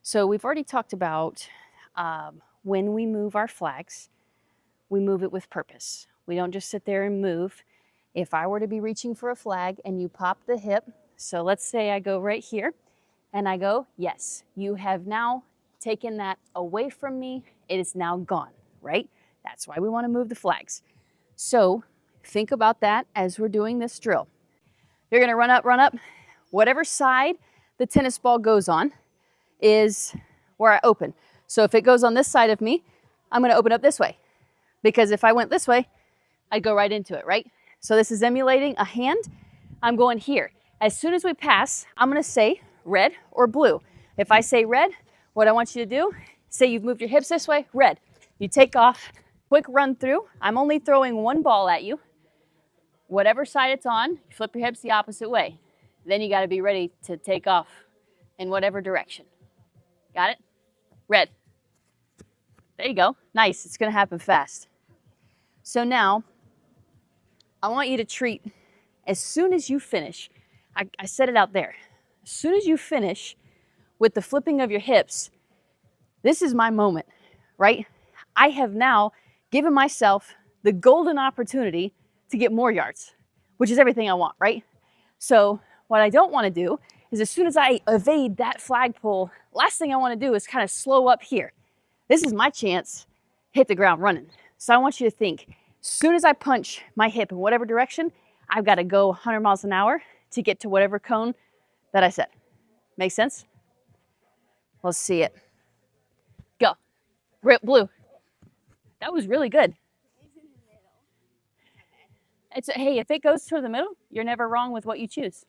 So we've already talked about when we move our flags, we move it with purpose. We don't just sit there and move. If I were to be reaching for a flag and you pop the hip, so let's say I go right here and I go, yes, you have now taken that away from me. It is now gone, right? That's why we want to move the flags. So think about that as we're doing this drill. You're going to run up. Whatever side the tennis ball goes on is where I open. So if it goes on this side of me, I'm going to open up this way. Because if I went this way, I'd go right into it, right? So this is emulating a hand. I'm going here. As soon as we pass, I'm going to say red or blue. If I say red, what I want you to do, say you've moved your hips this way, red. You take off, quick run through. I'm only throwing one ball at you. Whatever side it's on, you flip your hips the opposite way. Then you got to be ready to take off in whatever direction. Got it? Red. There you go. Nice. It's going to happen fast. So now, I want you to treat, as soon as you finish, I set it out there. As soon as you finish with the flipping of your hips, this is my moment, right? I have now given myself the golden opportunity to get more yards, which is everything I want, right? So what I don't want to do is as soon as I evade that flagpole, last thing I want to do is kind of slow up here. This is my chance, hit the ground running. So I want you to think, as soon as I punch my hip in whatever direction, I've got to go 100 miles an hour to get to whatever cone that I set. Make sense? Let's see it. Go. Blue. That was really good. Hey, if it goes toward the middle, you're never wrong with what you choose.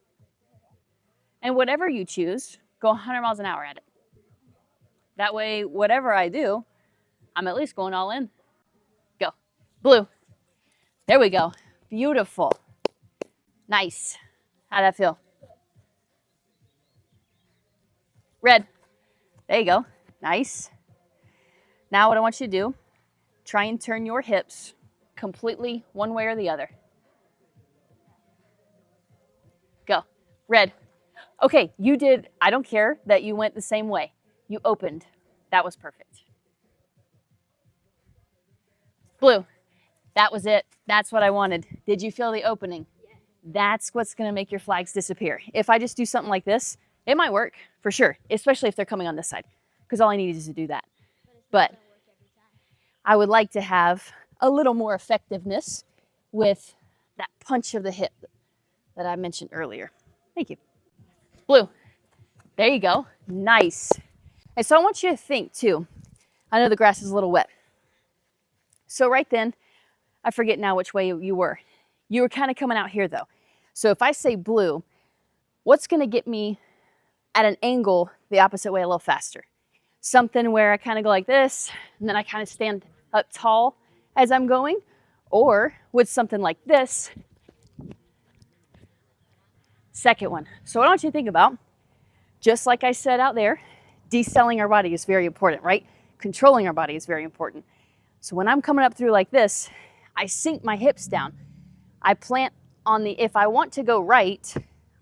And whatever you choose, go 100 miles an hour at it. That way, whatever I do, I'm at least going all in. Go. Blue. There we go. Beautiful. Nice. How'd that feel? Red. There you go. Nice. Now what I want you to do, try and turn your hips completely one way or the other. Go. Red. Okay, you did, I don't care that you went the same way. You opened. That was perfect. Blue. That was it. That's what I wanted. Did you feel the opening? Yes. That's what's going to make your flags disappear. If I just do something like this, it might work for sure, especially if they're coming on this side, because all I need is to do that. But I would like to have a little more effectiveness with that punch of the hip that I mentioned earlier. Thank you. Blue. There you go. Nice. And so I want you to think too. I know the grass is a little wet. So right then, I forget now which way you were. You were kind of coming out here though. So if I say blue, what's going to get me at an angle the opposite way a little faster? Something where I kind of go like this, and then I kind of stand up tall as I'm going, or with something like this. Second one. So what I want you to think about, just like I said out there, decelling our body is very important, right? Controlling our body is very important. So when I'm coming up through like this, I sink my hips down. I plant on the, if I want to go right,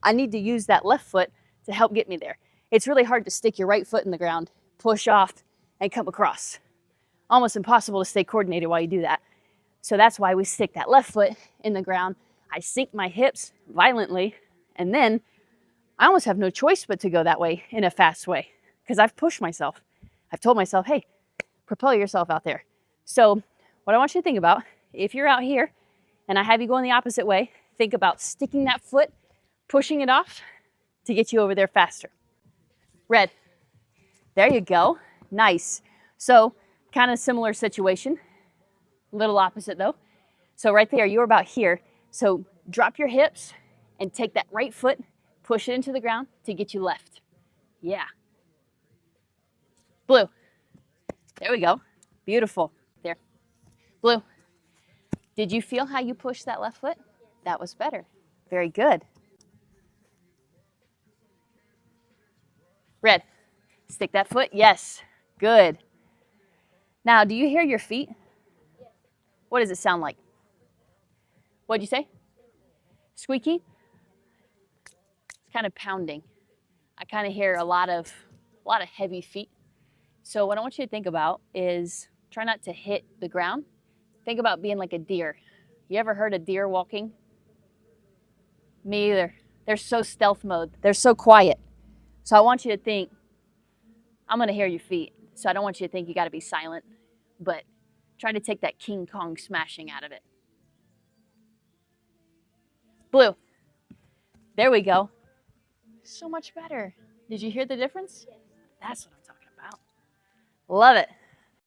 I need to use that left foot to help get me there. It's really hard to stick your right foot in the ground, push off, and come across. Almost impossible to stay coordinated while you do that. So that's why we stick that left foot in the ground. I sink my hips violently, and then I almost have no choice but to go that way in a fast way because I've pushed myself. I've told myself, hey, propel yourself out there. So what I want you to think about, if you're out here and I have you going the opposite way, think about sticking that foot, pushing it off to get you over there faster. Red. There you go. Nice. So kind of similar situation. Little opposite though. So right there, you're about here. So drop your hips and take that right foot, push it into the ground to get you left. Yeah. Blue. There we go. Beautiful. There. Blue. Did you feel how you pushed that left foot? That was better. Very good. Red. Stick that foot. Yes. Good. Now, do you hear your feet? Yes. What does it sound like? What'd you say? Squeaky? It's kind of pounding. I kind of hear a lot of a lot of heavy feet. So what I want you to think about is try not to hit the ground. Think about being like a deer. You ever heard a deer walking? Me either. They're so stealth mode. They're so quiet. So I want you to think, I'm going to hear your feet. So I don't want you to think you got to be silent, but try to take that King Kong smashing out of it. Blue. There we go. So much better. Did you hear the difference? That's what I'm talking about. Love it.